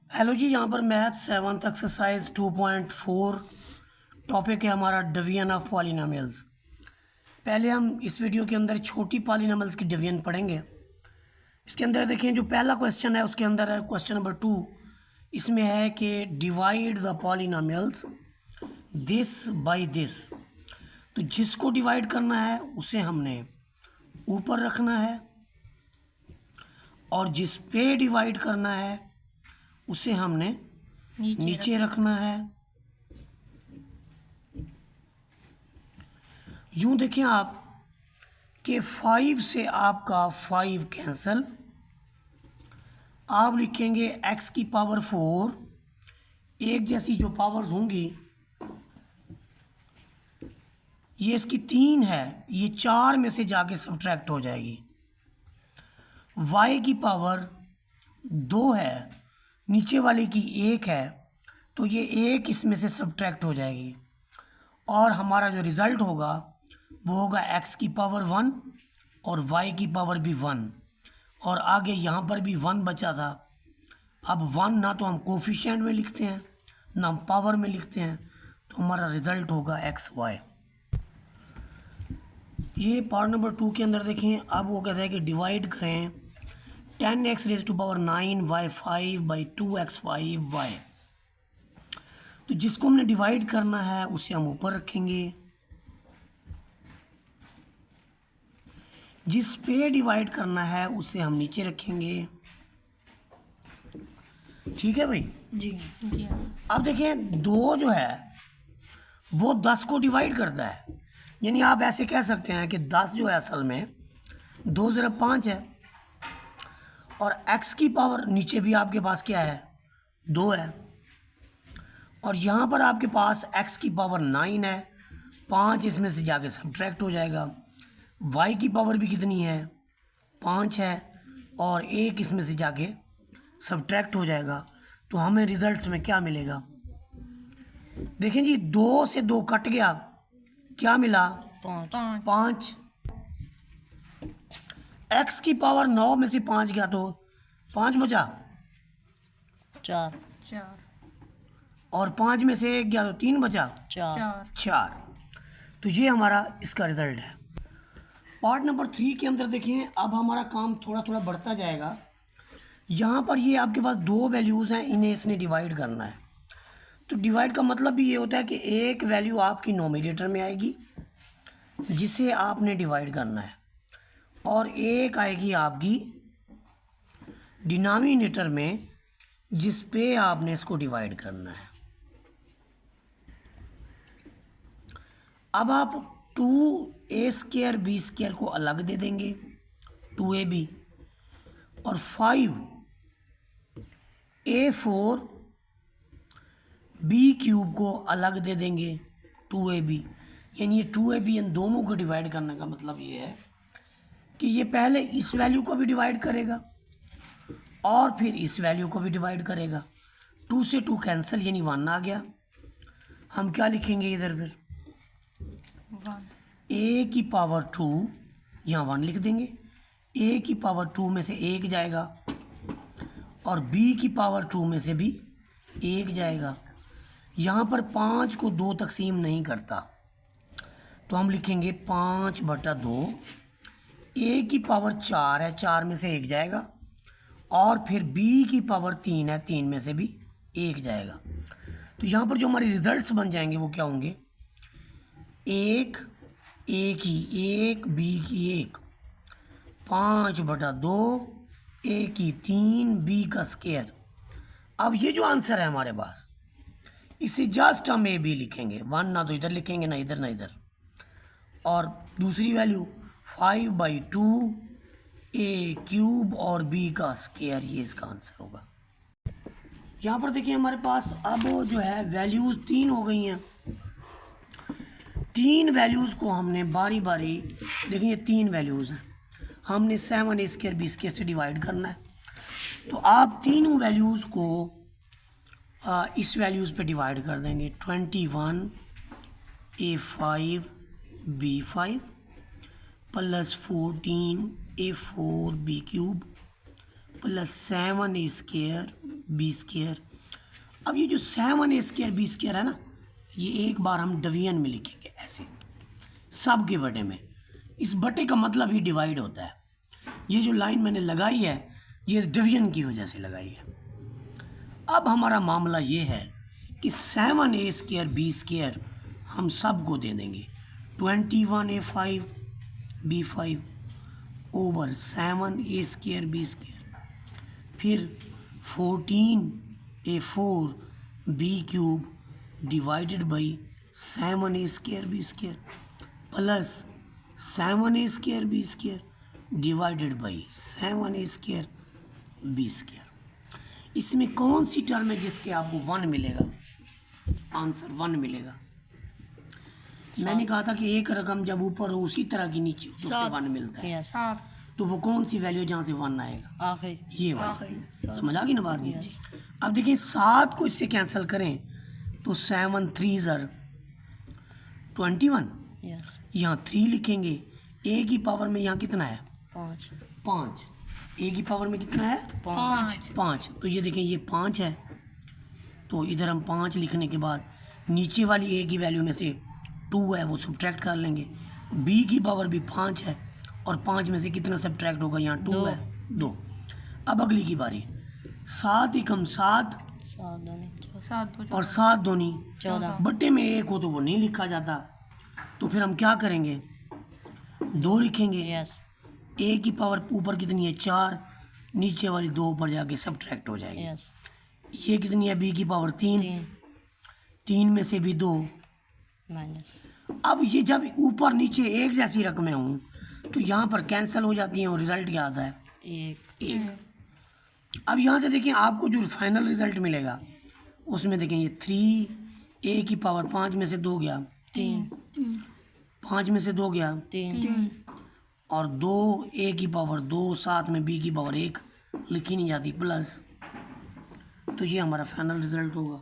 Hello जी, यहाँ पर math 7th exercise 2.4 topic है हमारा डिवीजन ऑफ पॉलिनोमियल्स। पहले हम इस वीडियो के अंदर छोटी पॉलिनोमियल्स की डिवीजन पढ़ेंगे। इसके अंदर देखें, जो पहला क्वेश्चन है उसके अंदर है क्वेश्चन नंबर 2। इसमें है कि divide the polynomials this by this. तो जिसको डिवाइड करना है उसे हमने ऊपर रखना है और जिस पे डिवाइड करना है उसे हमने नीचे रखना है। यूं देखें आप कि 5 से आपका 5 कैंसल, आप लिखेंगे x की पावर 4। एक जैसी जो पावर्स होंगी, ये इसकी 3 है, ये 4 में से जाके सब्ट्रैक्ट हो जाएगी। y की पावर 2 है, नीचे वाले की 1 है, तो ये 1 इसमें से सब्ट्रैक्ट हो जाएगी और हमारा जो रिज़ल्ट होगा वो होगा x की पावर 1 और y की पावर भी 1, और आगे यहाँ पर भी 1 बचा था। अब 1 ना तो हम कोफिशिएंट में लिखते हैं ना हम पावर में लिखते हैं, तो हमारा रिज़ल्ट होगा एक्स वाई। ये पार्ट नंबर 2 के अंदर देखें। अब वो कहता है कि डिवाइड करें 10x raise to power 9 y 5 by 2x 5 y। तो जिसको हमने डिवाइड करना है उसे हम ऊपर रखेंगे, जिस पे डिवाइड करना है उसे हम नीचे रखेंगे। ठीक है भाई जी जी। अब देखें, 2 जो है वो 10 को डिवाइड करता है, यानी आप ऐसे कह सकते हैं कि 10 जो है असल में 2 ज़रा 5 है, और x की पावर नीचे भी आपके पास क्या है 2 है, और यहाँ पर आपके पास x की पावर 9 है, 5 इसमें से जाके सब्ट्रैक्ट हो जाएगा। y की पावर भी कितनी है 5 है, और 1 इसमें से जाके सब्ट्रैक्ट हो जाएगा। तो हमें रिजल्ट्स में क्या मिलेगा? देखें जी, 2 से 2 कट गया, क्या मिला 5। x की पावर 9 में से 5 गया तो 5 बचा 4 और 5 में से 1 गया तो 3 बचा 4। तो ये हमारा इसका रिजल्ट है। पार्ट नंबर 3 के अंदर देखें, अब हमारा काम थोड़ा थोड़ा बढ़ता जाएगा। यहाँ पर ये आपके पास 2 वैल्यूज़ हैं, इन्हें इसने डिवाइड करना है। तो डिवाइड का मतलब भी ये होता है कि एक वैल्यू आपकी नोमिनेटर में आएगी जिसे आपने डिवाइड करना है, और एक आएगी आपकी डिनोमिनेटर में जिस पे आपने इसको डिवाइड करना है। अब आप 2a² b² को अलग दे देंगे 2ab, और 5a4 b³ को अलग दे देंगे 2ab। यानी ये 2ab इन दोनों को डिवाइड करने का मतलब ये है कि ये पहले इस वैल्यू को भी डिवाइड करेगा और फिर इस वैल्यू को भी डिवाइड करेगा। 2 से 2 कैंसिल, यानी 1 आ गया। हम क्या लिखेंगे इधर फिर a की पावर 2, यहाँ 1 लिख देंगे। a की पावर 2 में से 1 जाएगा और b की पावर 2 में से भी 1 जाएगा। यहाँ पर 5 को 2 तकसीम नहीं करता, तो हम लिखेंगे 5/2। a की पावर 4 है, 4 में से 1 जाएगा, और फिर b की पावर 3 है, 3 में से भी 1 जाएगा। तो यहाँ पर जो हमारे रिजल्ट्स बन जाएंगे वो क्या होंगे? 1 a की 1, b की 1, 5/2, a की 3, b का स्क्वायर। अब ये जो आंसर है हमारे पास, इसे जस्ट हम ए बी लिखेंगे। 1 ना तो इधर लिखेंगे ना इधर ना इधर, और दूसरी वैल्यू 5/2 a³ और b का स्क्वायर, ये इसका आंसर होगा। यहाँ पर देखिए हमारे पास अब जो है वैल्यूज़ 3 हो गई हैं। 3 वैल्यूज़ को हमने बारी बारी, देखिए ये 3 वैल्यूज़ हैं, हमने 7a² b² से डिवाइड करना है। तो आप तीनों वैल्यूज़ को इस वैल्यूज़ पे डिवाइड कर देंगे। 21 a5 b5 plus 14 a4 b³ plus 7a² B square. अब ये जो 7a² b² है ना, ये एक बार हम डिवीजन में लिखेंगे ऐसे सब के बटे में। इस बटे का मतलब ही डिवाइड होता है। ये जो लाइन मैंने लगाई है ये इस डिवीजन की वजह से लगाई है। अब हमारा मामला ये है कि 7a² b² हम सब को दे देंगे 21a5 b5 over 7a² b², फिर 14a4 b³ divided by 7a² b² plus 7a² b² divided by 7a² b²। इसमें कौन सी टर्म है जिसके आपको 1 मिलेगा? आंसर 1 मिलेगा। मैंने कहा था कि एक रकम जब ऊपर हो उसी तरह की नीचे हो तो उससे 1 मिलता है। यस 7 तो वो कौन सी वैल्यू जहाँ से 1 आएगा? आखिरी ये वाली। आखिरी समझ आ गई ना बात की? अब देखिए 7 को इससे कैंसिल करें तो 7 3 21। यस यहाँ 3 लिखेंगे। ए की पावर में यहाँ कितना है? 5 5। ए की पावर में कितना है? 5 5। तो ये देखें ये 5 है, तो इधर हम 5 लिखने के बाद नीचे वाली ए की वैल्यू में से 2 है वो सब्ट्रैक्ट कर लेंगे। बी की पावर भी 5 है और 5 में से कितना सब्ट्रैक्ट होगा? यहाँ 2 दो। है, 2। अब अगली की बारी 7 एकम 7 7 दूनी 7 2 और 7 दूनी 14 बट्टे में 1 हो तो वो नहीं लिखा जाता, तो फिर हम क्या करेंगे? 2 लिखेंगे। यस ए की पावर ऊपर कितनी है? 4, नीचे वाली 2 ऊपर जाके सब्ट्रैक्ट हो जाएगी। यस ये कितनी है? बी की पावर 3, 3 3 में से भी 2। माइनस अब ये जब ऊपर नीचे एक जैसी रकमें हों तो यहाँ पर कैंसिल हो जाती हैं और रिजल्ट क्या आता है? 1 1। अब यहाँ से देखें आपको जो फाइनल रिजल्ट मिलेगा उसमें देखें ये 3, ए की पावर 5 में से 2 गया, 3 5 में से 2 गया 3 और 2 ए की पावर 2, साथ में बी की पावर 1 लिखी नहीं जाती प्लस, तो ये हमारा फाइनल रिजल्ट होगा।